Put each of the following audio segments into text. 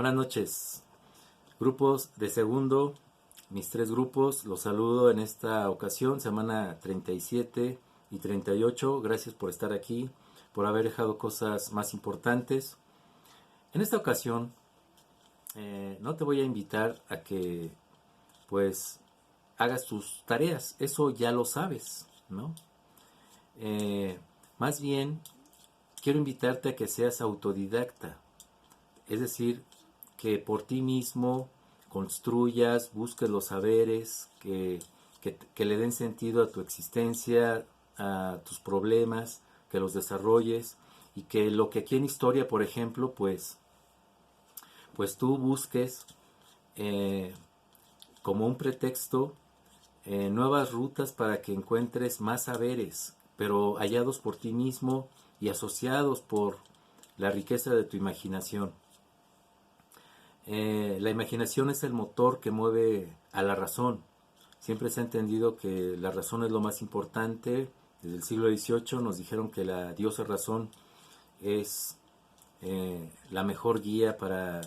Buenas noches, grupos de segundo, mis tres grupos, los saludo en esta ocasión, semana 37 y 38. Gracias por estar aquí, por haber dejado cosas más importantes. En esta ocasión no te voy a invitar a que pues hagas tus tareas, eso ya lo sabes, ¿no? Más bien quiero invitarte a que seas autodidacta, es decir, que por ti mismo construyas, busques los saberes que le den sentido a tu existencia, a tus problemas, que los desarrolles y que lo que aquí en historia, por ejemplo, pues tú busques como un pretexto nuevas rutas para que encuentres más saberes, pero hallados por ti mismo y asociados por la riqueza de tu imaginación. La imaginación es el motor que mueve a la razón. Siempre se ha entendido que la razón es lo más importante. Desde el siglo XVIII nos dijeron que la diosa razón es la mejor guía para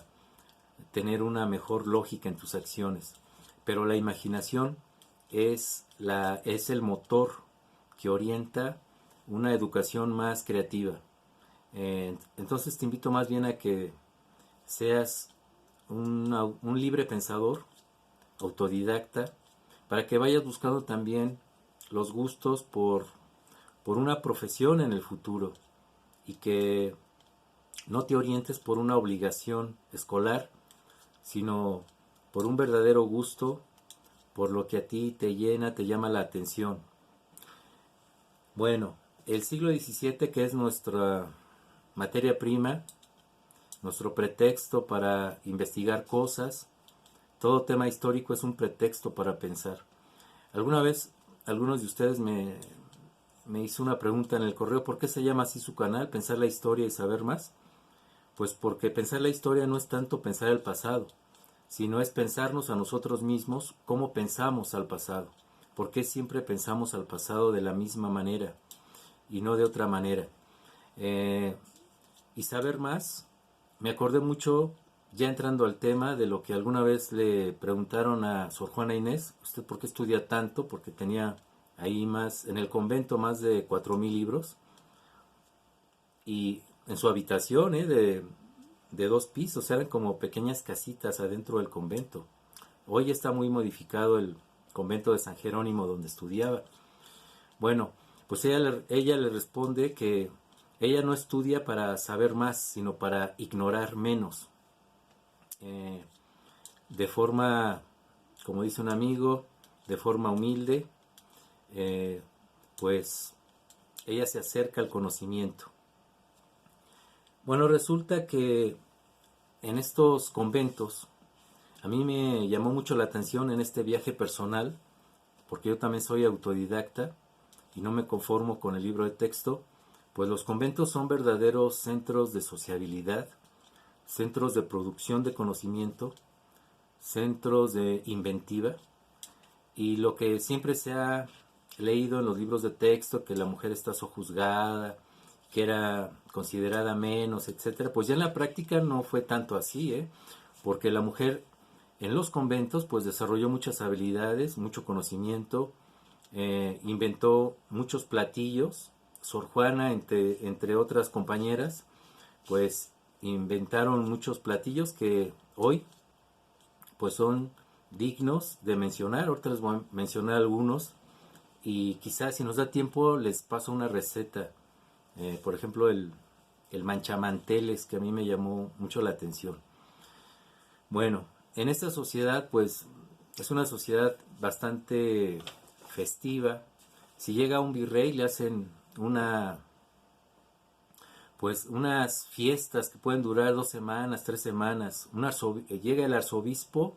tener una mejor lógica en tus acciones. Pero la imaginación es el motor que orienta una educación más creativa. Entonces te invito más bien a que seas un libre pensador, autodidacta, para que vayas buscando también los gustos por una profesión en el futuro y que no te orientes por una obligación escolar, sino por un verdadero gusto, por lo que a ti te llena, te llama la atención. Bueno, el siglo XVII, que es nuestra materia prima, nuestro pretexto para investigar cosas, todo tema histórico es un pretexto para pensar. Alguna vez algunos de ustedes me hizo una pregunta en el correo: ¿por qué se llama así su canal? ¿Pensar la historia y saber más? Pues porque pensar la historia no es tanto pensar el pasado, sino es pensarnos a nosotros mismos cómo pensamos al pasado. ¿Por qué siempre pensamos al pasado de la misma manera y no de otra manera? Y saber más, me acordé mucho, ya entrando al tema, de lo que alguna vez le preguntaron a Sor Juana Inés: ¿usted por qué estudia tanto? Porque tenía ahí en el convento, más de 4000 libros, y en su habitación, de 2 pisos, eran como pequeñas casitas adentro del convento. Hoy está muy modificado el convento de San Jerónimo donde estudiaba. Bueno, pues ella le responde que ella no estudia para saber más, sino para ignorar menos. Eh, de forma, como dice un amigo, de forma humilde, eh, pues ella se acerca al conocimiento. Bueno, resulta que en estos conventos, a mí me llamó mucho la atención en este viaje personal, porque yo también soy autodidacta y no me conformo con el libro de texto, pues los conventos son verdaderos centros de sociabilidad, centros de producción de conocimiento, centros de inventiva, y lo que siempre se ha leído en los libros de texto, que la mujer está sojuzgada, que era considerada menos, etcétera, pues ya en la práctica no fue tanto así, porque la mujer en los conventos pues desarrolló muchas habilidades, mucho conocimiento, inventó muchos platillos. Sor Juana, entre otras compañeras, pues inventaron muchos platillos que hoy pues son dignos de mencionar. Ahorita les voy a mencionar algunos y quizás si nos da tiempo les paso una receta. Por ejemplo, el manchamanteles, que a mí me llamó mucho la atención. Bueno, en esta sociedad pues es una sociedad bastante festiva. Si llega un virrey le hacen unas fiestas que pueden durar 2 semanas, 3 semanas. Llega el arzobispo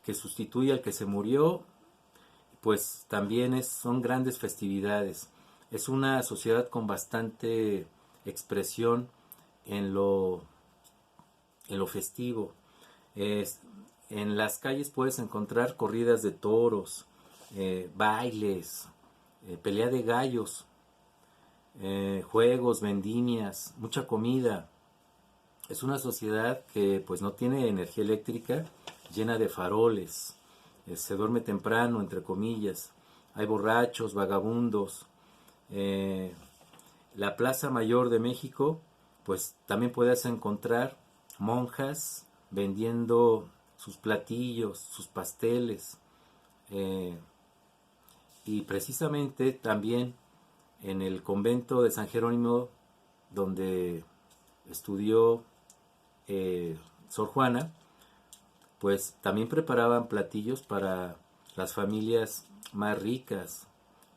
que sustituye al que se murió, pues también son grandes festividades. Es una sociedad con bastante expresión en lo festivo. En las calles puedes encontrar corridas de toros, bailes, pelea de gallos, juegos, vendimias, mucha comida, es una sociedad que pues no tiene energía eléctrica, llena de faroles, se duerme temprano, entre comillas, hay borrachos, vagabundos. eh, la Plaza Mayor de México, pues también puedes encontrar monjas vendiendo sus platillos, sus pasteles, eh, y precisamente también en el convento de San Jerónimo, donde estudió Sor Juana, pues también preparaban platillos para las familias más ricas,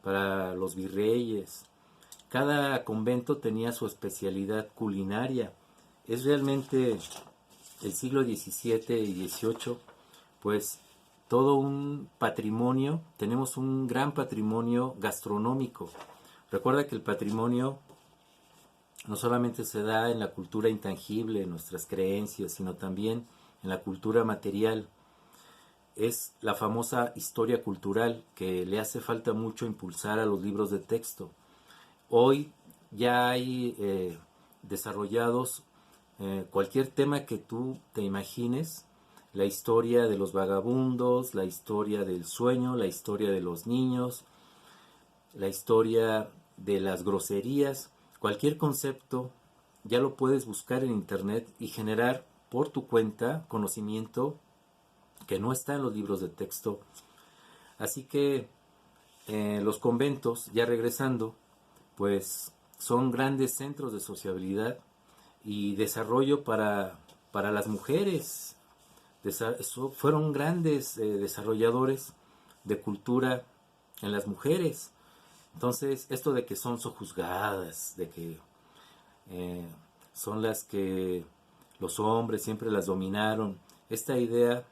para los virreyes. Cada convento tenía su especialidad culinaria. Es realmente el siglo XVII y XVIII, pues todo un patrimonio, tenemos un gran patrimonio gastronómico. Recuerda que el patrimonio no solamente se da en la cultura intangible, en nuestras creencias, sino también en la cultura material. Es la famosa historia cultural que le hace falta mucho impulsar a los libros de texto. Hoy ya hay desarrollados cualquier tema que tú te imagines, la historia de los vagabundos, la historia del sueño, la historia de los niños, la historia de las groserías, cualquier concepto ya lo puedes buscar en internet y generar por tu cuenta conocimiento que no está en los libros de texto. Así que los conventos, ya regresando, pues son grandes centros de sociabilidad y desarrollo para las mujeres. Fueron grandes desarrolladores de cultura en las mujeres. Entonces, esto de que son sojuzgadas, de que eh, son las que los hombres siempre las dominaron, esta idea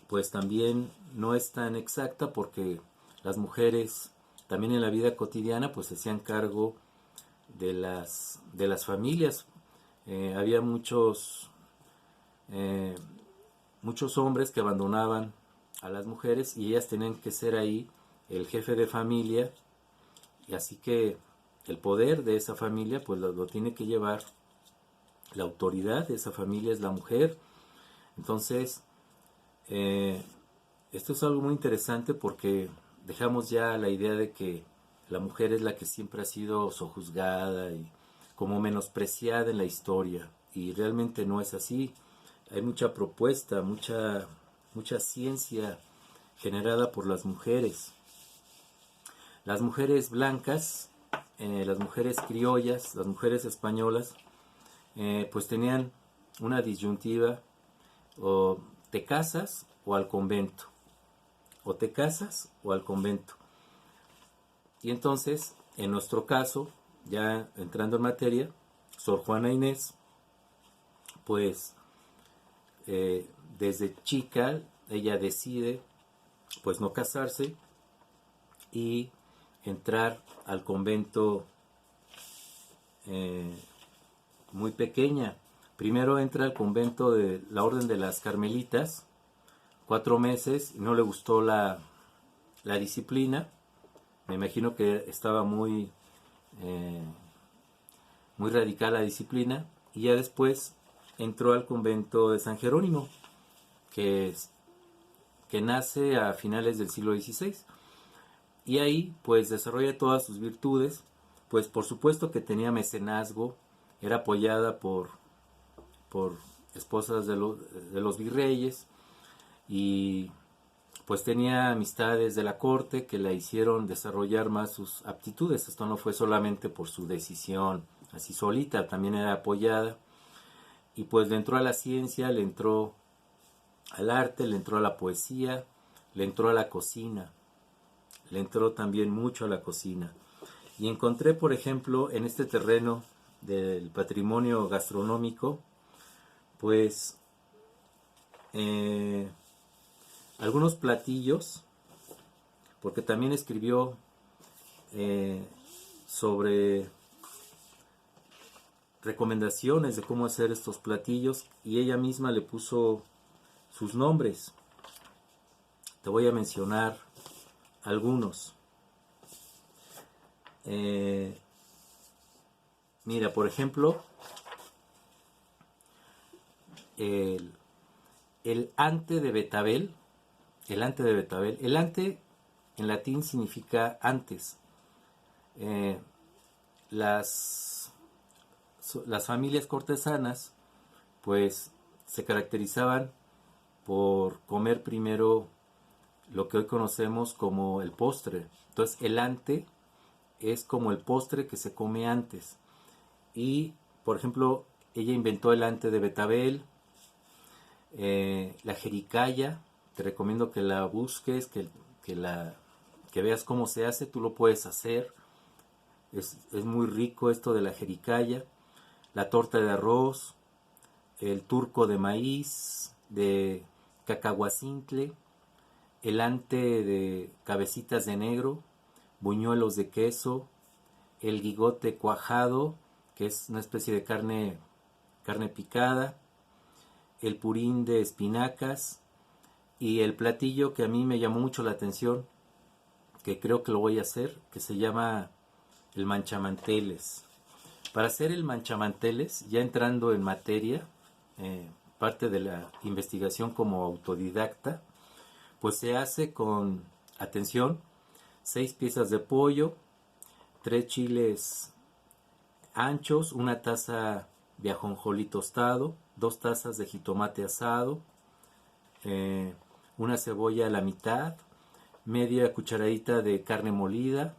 pues también no es tan exacta, porque las mujeres también en la vida cotidiana pues se hacían cargo de las familias. Había eh, muchos hombres que abandonaban a las mujeres y ellas tenían que ser ahí el jefe de familia, y así que el poder de esa familia pues lo tiene que llevar, la autoridad de esa familia es la mujer. Entonces esto es algo muy interesante porque dejamos ya la idea de que la mujer es la que siempre ha sido sojuzgada y como menospreciada en la historia, y realmente no es así. Hay mucha propuesta, mucha ciencia generada por las mujeres blancas, las mujeres criollas, las mujeres españolas, pues tenían una disyuntiva: o te casas o al convento, o te casas o al convento. Y entonces, en nuestro caso, ya entrando en materia, Sor Juana Inés, pues desde chica ella decide pues no casarse y entrar al convento muy pequeña. Primero entra al convento de la Orden de las Carmelitas, 4 meses, y no le gustó la disciplina. Me imagino que estaba eh, muy radical la disciplina, y ya después entró al convento de San Jerónimo, que nace a finales del siglo XVI, y ahí pues desarrolla todas sus virtudes. Pues por supuesto que tenía mecenazgo, era apoyada por esposas de los virreyes, y pues tenía amistades de la corte que la hicieron desarrollar más sus aptitudes. Esto no fue solamente por su decisión así solita, también era apoyada, y pues le entró a la ciencia, le entró al arte, le entró a la poesía, le entró a la cocina, le entró también mucho a la cocina. Y encontré, por ejemplo, en este terreno del patrimonio gastronómico, pues algunos platillos, porque también escribió sobre recomendaciones de cómo hacer estos platillos, y ella misma le puso sus nombres. Te voy a mencionar algunos. Mira, por ejemplo, el, el ante de Betabel, el ante de Betabel. El ante en latín significa antes. Eh, las, las familias cortesanas pues se caracterizaban por comer primero lo que hoy conocemos como el postre. Entonces el ante es como el postre que se come antes. Y, por ejemplo, ella inventó el ante de Betabel, la jericaya. Te recomiendo que la busques, que veas cómo se hace. Tú lo puedes hacer. Es muy rico esto de la jericaya. La torta de arroz, el turco de maíz, de cacahuacintle, el ante de cabecitas de negro, buñuelos de queso, el guigote cuajado, que es una especie de carne picada, el purín de espinacas y el platillo que a mí me llamó mucho la atención, que creo que lo voy a hacer, que se llama el manchamanteles. Para hacer el manchamanteles, ya entrando en materia, parte de la investigación como autodidacta, pues se hace con, atención, 6 piezas de pollo, 3 chiles anchos, una taza de ajonjolí tostado, 2 tazas de jitomate asado, una cebolla a la mitad, media cucharadita de carne molida,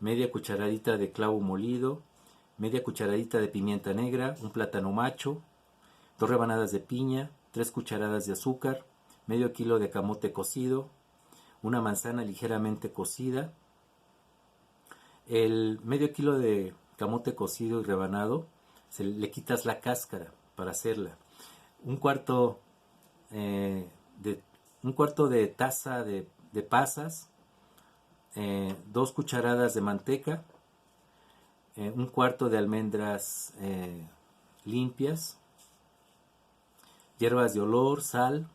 media cucharadita de clavo molido, media cucharadita de pimienta negra, un plátano macho, 2 rebanadas de piña, 3 cucharadas de azúcar, medio kilo de camote cocido, una manzana ligeramente cocida, el medio kilo de camote cocido y rebanado, le quitas la cáscara para hacerla, un cuarto, de, un cuarto de taza de pasas, 2 cucharadas de manteca, un cuarto de almendras limpias, hierbas de olor, sal,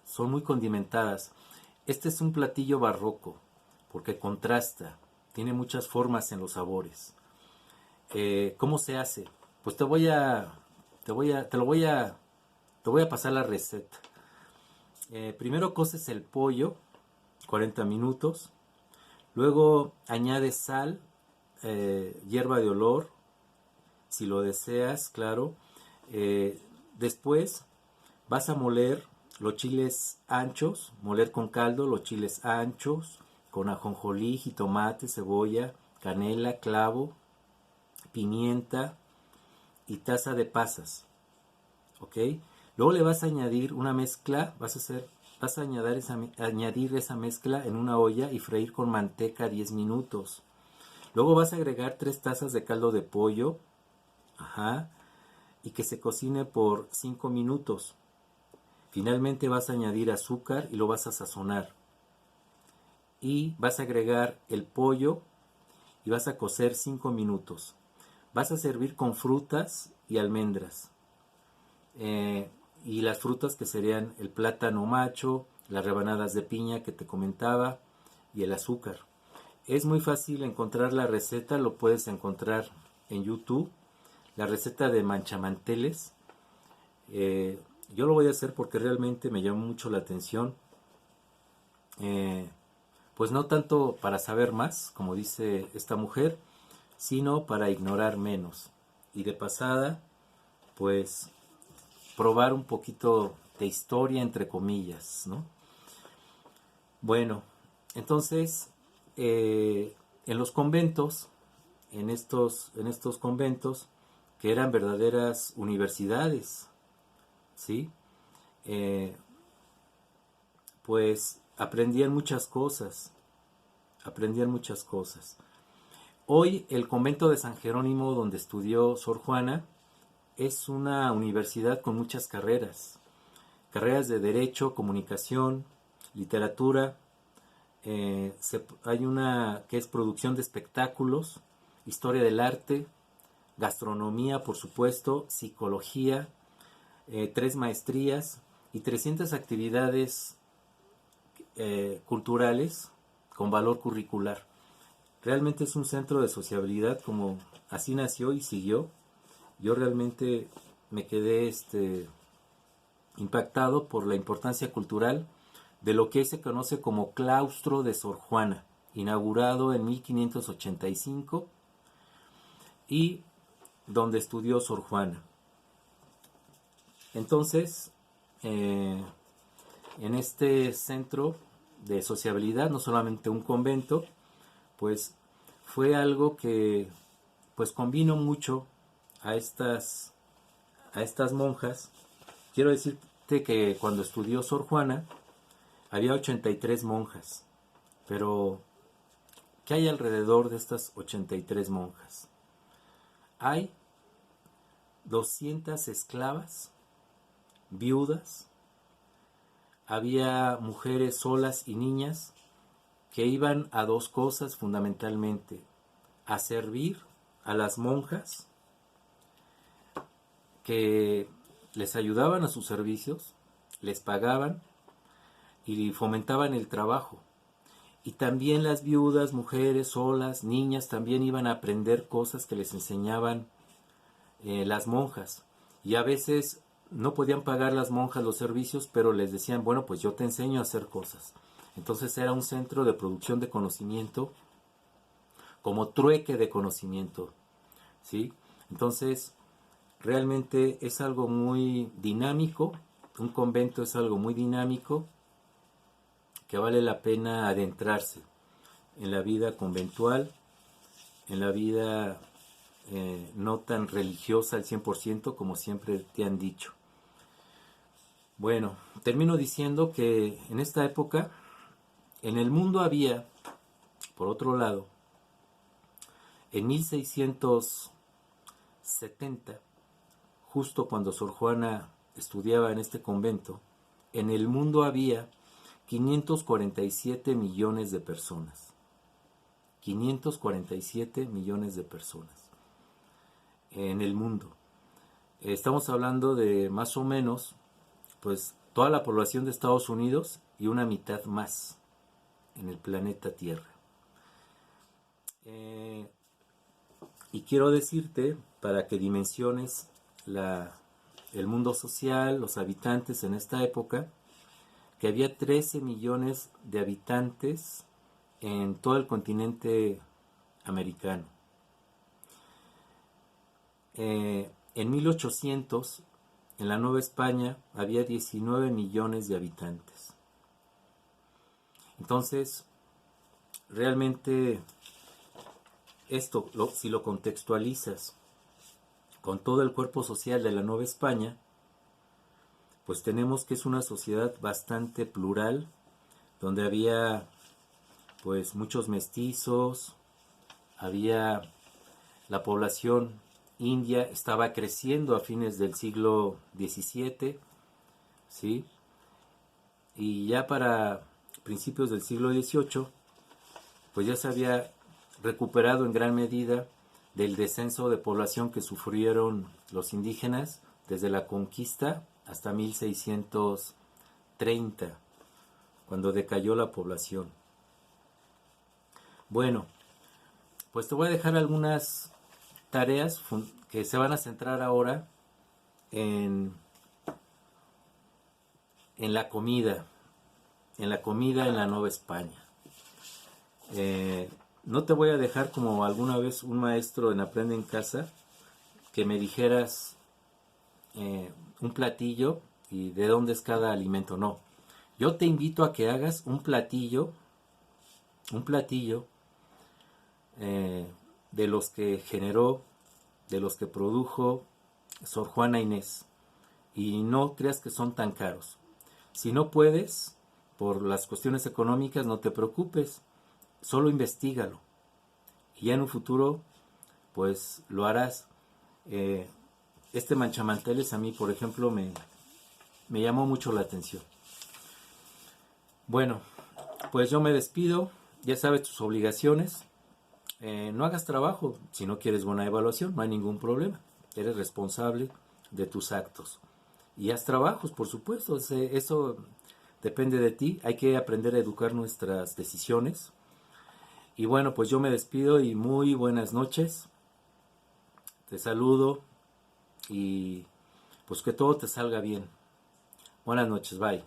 son muy condimentadas. Este es un platillo barroco porque contrasta, tiene muchas formas en los sabores. ¿Cómo se hace? Pues te voy a pasar la receta. Primero coces el pollo 40 minutos, luego añades sal, hierba de olor, si lo deseas, claro. Después vas a moler los chiles anchos, moler con caldo los chiles anchos, con ajonjolí, jitomate, cebolla, canela, clavo, pimienta y taza de pasas, ¿ok? Luego le vas a añadir una mezcla, vas a añadir esa mezcla en una olla y freír con manteca 10 minutos. Luego vas a agregar 3 tazas de caldo de pollo, y que se cocine por 5 minutos. Finalmente vas a añadir azúcar y lo vas a sazonar. Y vas a agregar el pollo y vas a cocer 5 minutos. Vas a servir con frutas y almendras. Y las frutas que serían el plátano macho, las rebanadas de piña que te comentaba y el azúcar. Es muy fácil encontrar la receta, lo puedes encontrar en YouTube. La receta de manchamanteles. Yo lo voy a hacer porque realmente me llamó mucho la atención. Pues no tanto para saber más, como dice esta mujer, sino para ignorar menos. Y de pasada, pues probar un poquito de historia, entre comillas, ¿no? Bueno, entonces, en los conventos, en estos conventos, que eran verdaderas universidades, ¿sí? Pues aprendían muchas cosas, Hoy el convento de San Jerónimo, donde estudió Sor Juana, es una universidad con muchas carreras de derecho, comunicación, literatura, hay una que es producción de espectáculos, historia del arte, gastronomía, por supuesto, psicología, 3 maestrías y 300 actividades culturales con valor curricular. Realmente es un centro de sociabilidad, como así nació y siguió. Yo realmente me quedé impactado por la importancia cultural de lo que se conoce como claustro de Sor Juana, inaugurado en 1585 y donde estudió Sor Juana. Entonces, en este centro de sociabilidad, no solamente un convento, pues fue algo que pues convino mucho a estas monjas. Quiero decirte que cuando estudió Sor Juana había 83 monjas, pero ¿qué hay alrededor de estas 83 monjas? Hay 200 esclavas, viudas, había mujeres solas y niñas que iban a dos cosas fundamentalmente: a servir a las monjas que les ayudaban a sus servicios, les pagaban y fomentaban el trabajo. Y también las viudas, mujeres solas, niñas, también iban a aprender cosas que les enseñaban las monjas. Y a veces no podían pagar las monjas los servicios, pero les decían, bueno, pues yo te enseño a hacer cosas. Entonces era un centro de producción de conocimiento, como trueque de conocimiento, ¿sí? Entonces, realmente es algo muy dinámico, un convento es algo muy dinámico, que vale la pena adentrarse en la vida conventual, en la vida no tan religiosa al 100% como siempre te han dicho. Bueno, termino diciendo que en esta época en el mundo había, por otro lado, en 1670, justo cuando Sor Juana estudiaba en este convento, en el mundo había 547 millones de personas. 547 millones de personas en el mundo. Estamos hablando de más o menos, pues, toda la población de Estados Unidos y una mitad más en el planeta Tierra. Y quiero decirte, para que dimensiones el mundo social, los habitantes en esta época, que había 13 millones de habitantes en todo el continente americano. En 1800, en la Nueva España, había 19 millones de habitantes. Entonces, realmente esto, si lo contextualizas con todo el cuerpo social de la Nueva España, pues tenemos que es una sociedad bastante plural, donde había pues muchos mestizos, había la población india, estaba creciendo a fines del siglo XVII, ¿sí? Y ya para principios del siglo XVIII, pues ya se había recuperado en gran medida del descenso de población que sufrieron los indígenas desde la conquista hasta 1630, cuando decayó la población. Bueno, pues te voy a dejar algunas tareas que se van a centrar ahora en la comida, en la Nueva España. No te voy a dejar como alguna vez un maestro en Aprende en Casa, que me dijeras un platillo y de dónde es cada alimento. No, yo te invito a que hagas un platillo de los que generó, de los que produjo Sor Juana Inés, y no creas que son tan caros. Si no puedes, por las cuestiones económicas, no te preocupes, solo investígalo y ya en un futuro pues lo harás. Este manchamanteles a mí, por ejemplo, me llamó mucho la atención. Bueno, pues yo me despido. Ya sabes tus obligaciones. No hagas trabajo si no quieres buena evaluación, no hay ningún problema. Eres responsable de tus actos. Y haz trabajos, por supuesto. Eso depende de ti. Hay que aprender a educar nuestras decisiones. Y bueno, pues yo me despido y muy buenas noches. Te saludo y pues que todo te salga bien. Buenas noches, bye.